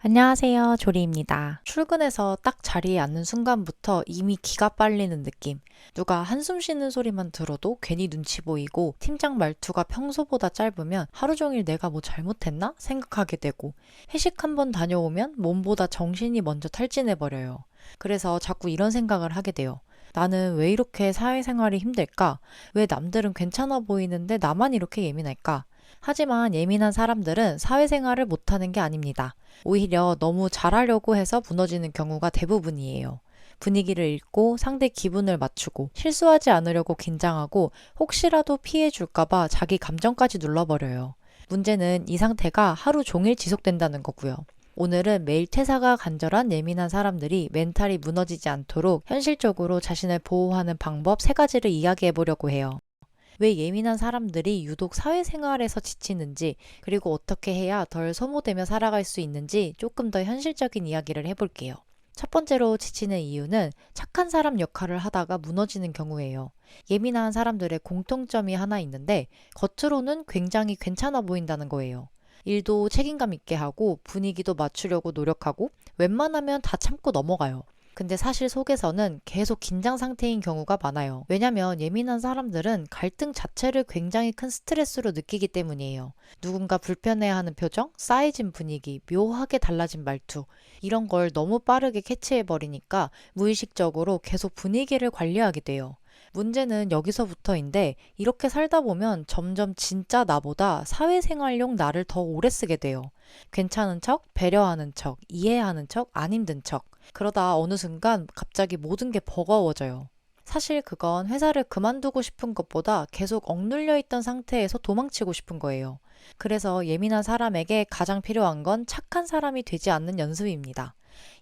안녕하세요. 조리입니다. 출근해서 딱 자리에 앉는 순간부터 이미 기가 빨리는 느낌. 누가 한숨 쉬는 소리만 들어도 괜히 눈치 보이고 팀장 말투가 평소보다 짧으면 하루 종일 내가 뭐 잘못했나 생각하게 되고 회식 한번 다녀오면 몸보다 정신이 먼저 탈진해버려요. 그래서 자꾸 이런 생각을 하게 돼요. 나는 왜 이렇게 사회생활이 힘들까? 왜 남들은 괜찮아 보이는데 나만 이렇게 예민할까? 하지만 예민한 사람들은 사회생활을 못하는 게 아닙니다. 오히려 너무 잘하려고 해서 무너지는 경우가 대부분이에요. 분위기를 읽고 상대 기분을 맞추고 실수하지 않으려고 긴장하고 혹시라도 피해 줄까봐 자기 감정까지 눌러버려요. 문제는 이 상태가 하루 종일 지속된다는 거고요. 오늘은 매일 퇴사가 간절한 예민한 사람들이 멘탈이 무너지지 않도록 현실적으로 자신을 보호하는 방법 3가지를 이야기해 보려고 해요. 왜 예민한 사람들이 유독 사회생활에서 지치는지, 그리고 어떻게 해야 덜 소모되며 살아갈 수 있는지 조금 더 현실적인 이야기를 해볼게요. 첫 번째로 지치는 이유는 착한 사람 역할을 하다가 무너지는 경우예요. 예민한 사람들의 공통점이 하나 있는데 겉으로는 굉장히 괜찮아 보인다는 거예요. 일도 책임감 있게 하고 분위기도 맞추려고 노력하고 웬만하면 다 참고 넘어가요. 근데 사실 속에서는 계속 긴장 상태인 경우가 많아요. 왜냐면 예민한 사람들은 갈등 자체를 굉장히 큰 스트레스로 느끼기 때문이에요. 누군가 불편해하는 표정, 쌓여진 분위기, 묘하게 달라진 말투, 이런 걸 너무 빠르게 캐치해버리니까 무의식적으로 계속 분위기를 관리하게 돼요. 문제는 여기서부터인데 이렇게 살다 보면 점점 진짜 나보다 사회생활용 나를 더 오래 쓰게 돼요. 괜찮은 척, 배려하는 척, 이해하는 척, 안 힘든 척. 그러다 어느 순간 갑자기 모든 게 버거워져요. 사실 그건 회사를 그만두고 싶은 것보다 계속 억눌려 있던 상태에서 도망치고 싶은 거예요. 그래서 예민한 사람에게 가장 필요한 건 착한 사람이 되지 않는 연습입니다.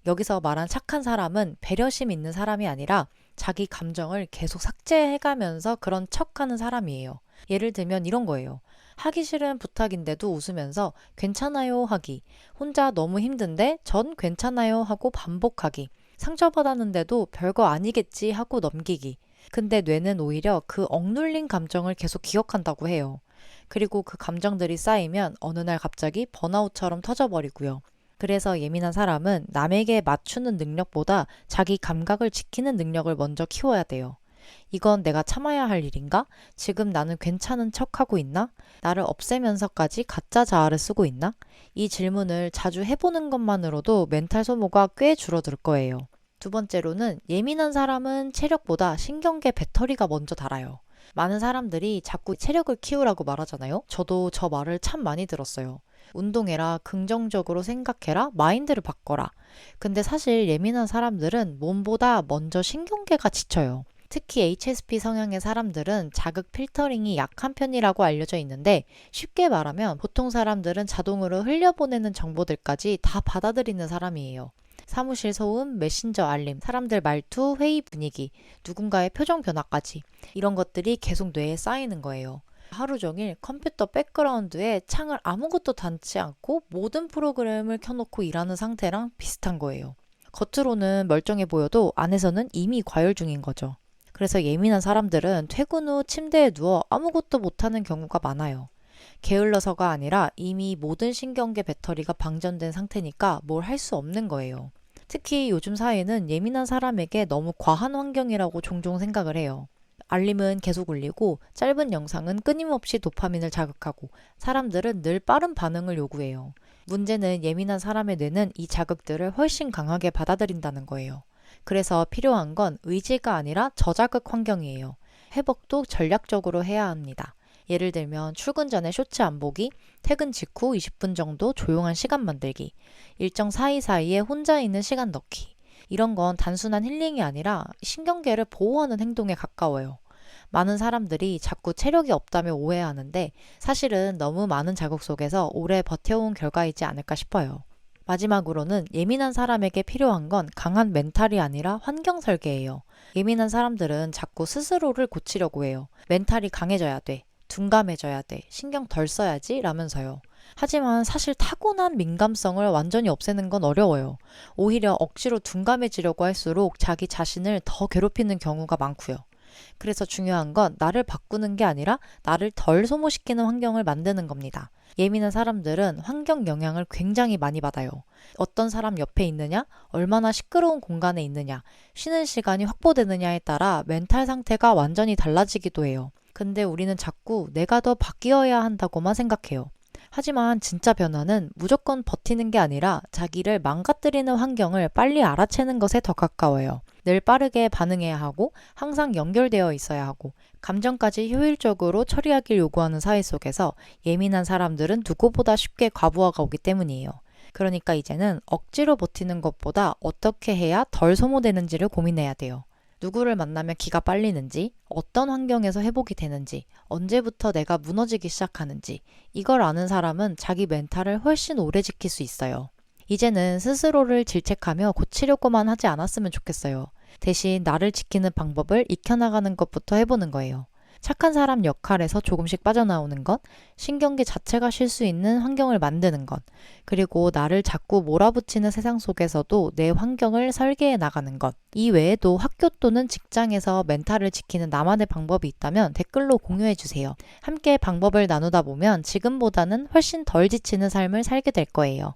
여기서 말한 착한 사람은 배려심 있는 사람이 아니라 자기 감정을 계속 삭제해가면서 그런 척하는 사람이에요. 예를 들면 이런 거예요. 하기 싫은 부탁인데도 웃으면서 괜찮아요 하기. 혼자 너무 힘든데 전 괜찮아요 하고 반복하기. 상처받았는데도 별거 아니겠지 하고 넘기기. 근데 뇌는 오히려 그 억눌린 감정을 계속 기억한다고 해요. 그리고 그 감정들이 쌓이면 어느 날 갑자기 번아웃처럼 터져버리고요. 그래서 예민한 사람은 남에게 맞추는 능력보다 자기 감각을 지키는 능력을 먼저 키워야 돼요. 이건 내가 참아야 할 일인가? 지금 나는 괜찮은 척하고 있나? 나를 없애면서까지 가짜 자아를 쓰고 있나? 이 질문을 자주 해보는 것만으로도 멘탈 소모가 꽤 줄어들 거예요. 두 번째로는 예민한 사람은 체력보다 신경계 배터리가 먼저 닳아요. 많은 사람들이 자꾸 체력을 키우라고 말하잖아요. 저도 저 말을 참 많이 들었어요. 운동해라, 긍정적으로 생각해라, 마인드를 바꿔라. 근데 사실 예민한 사람들은 몸보다 먼저 신경계가 지쳐요. 특히 HSP 성향의 사람들은 자극 필터링이 약한 편이라고 알려져 있는데 쉽게 말하면 보통 사람들은 자동으로 흘려보내는 정보들까지 다 받아들이는 사람이에요. 사무실 소음, 메신저 알림, 사람들 말투, 회의 분위기, 누군가의 표정 변화까지 이런 것들이 계속 뇌에 쌓이는 거예요. 하루 종일 컴퓨터 백그라운드에 창을 아무것도 닫지 않고 모든 프로그램을 켜놓고 일하는 상태랑 비슷한 거예요. 겉으로는 멀쩡해 보여도 안에서는 이미 과열 중인 거죠. 그래서 예민한 사람들은 퇴근 후 침대에 누워 아무것도 못하는 경우가 많아요. 게을러서가 아니라 이미 모든 신경계 배터리가 방전된 상태니까 뭘 할 수 없는 거예요. 특히 요즘 사회는 예민한 사람에게 너무 과한 환경이라고 종종 생각을 해요. 알림은 계속 울리고 짧은 영상은 끊임없이 도파민을 자극하고 사람들은 늘 빠른 반응을 요구해요. 문제는 예민한 사람의 뇌는 이 자극들을 훨씬 강하게 받아들인다는 거예요. 그래서 필요한 건 의지가 아니라 저자극 환경이에요. 회복도 전략적으로 해야 합니다. 예를 들면 출근 전에 쇼츠 안 보기, 퇴근 직후 20분 정도 조용한 시간 만들기, 일정 사이사이에 혼자 있는 시간 넣기. 이런 건 단순한 힐링이 아니라 신경계를 보호하는 행동에 가까워요. 많은 사람들이 자꾸 체력이 없다며 오해하는데 사실은 너무 많은 자극 속에서 오래 버텨온 결과이지 않을까 싶어요. 마지막으로는 예민한 사람에게 필요한 건 강한 멘탈이 아니라 환경 설계예요. 예민한 사람들은 자꾸 스스로를 고치려고 해요. 멘탈이 강해져야 돼. 둔감해져야 돼. 신경 덜 써야지 라면서요. 하지만 사실 타고난 민감성을 완전히 없애는 건 어려워요. 오히려 억지로 둔감해지려고 할수록 자기 자신을 더 괴롭히는 경우가 많고요. 그래서 중요한 건 나를 바꾸는 게 아니라 나를 덜 소모시키는 환경을 만드는 겁니다. 예민한 사람들은 환경 영향을 굉장히 많이 받아요. 어떤 사람 옆에 있느냐, 얼마나 시끄러운 공간에 있느냐, 쉬는 시간이 확보되느냐에 따라 멘탈 상태가 완전히 달라지기도 해요. 근데 우리는 자꾸 내가 더 바뀌어야 한다고만 생각해요. 하지만 진짜 변화는 무조건 버티는 게 아니라 자기를 망가뜨리는 환경을 빨리 알아채는 것에 더 가까워요. 늘 빠르게 반응해야 하고 항상 연결되어 있어야 하고 감정까지 효율적으로 처리하길 요구하는 사회 속에서 예민한 사람들은 누구보다 쉽게 과부하가 오기 때문이에요. 그러니까 이제는 억지로 버티는 것보다 어떻게 해야 덜 소모되는지를 고민해야 돼요. 누구를 만나면 기가 빨리는지, 어떤 환경에서 회복이 되는지, 언제부터 내가 무너지기 시작하는지, 이걸 아는 사람은 자기 멘탈을 훨씬 오래 지킬 수 있어요. 이제는 스스로를 질책하며 고치려고만 하지 않았으면 좋겠어요. 대신 나를 지키는 방법을 익혀나가는 것부터 해보는 거예요. 착한 사람 역할에서 조금씩 빠져나오는 것, 신경계 자체가 쉴 수 있는 환경을 만드는 것, 그리고 나를 자꾸 몰아붙이는 세상 속에서도 내 환경을 설계해 나가는 것. 이 외에도 학교 또는 직장에서 멘탈을 지키는 나만의 방법이 있다면 댓글로 공유해 주세요. 함께 방법을 나누다 보면 지금보다는 훨씬 덜 지치는 삶을 살게 될 거예요.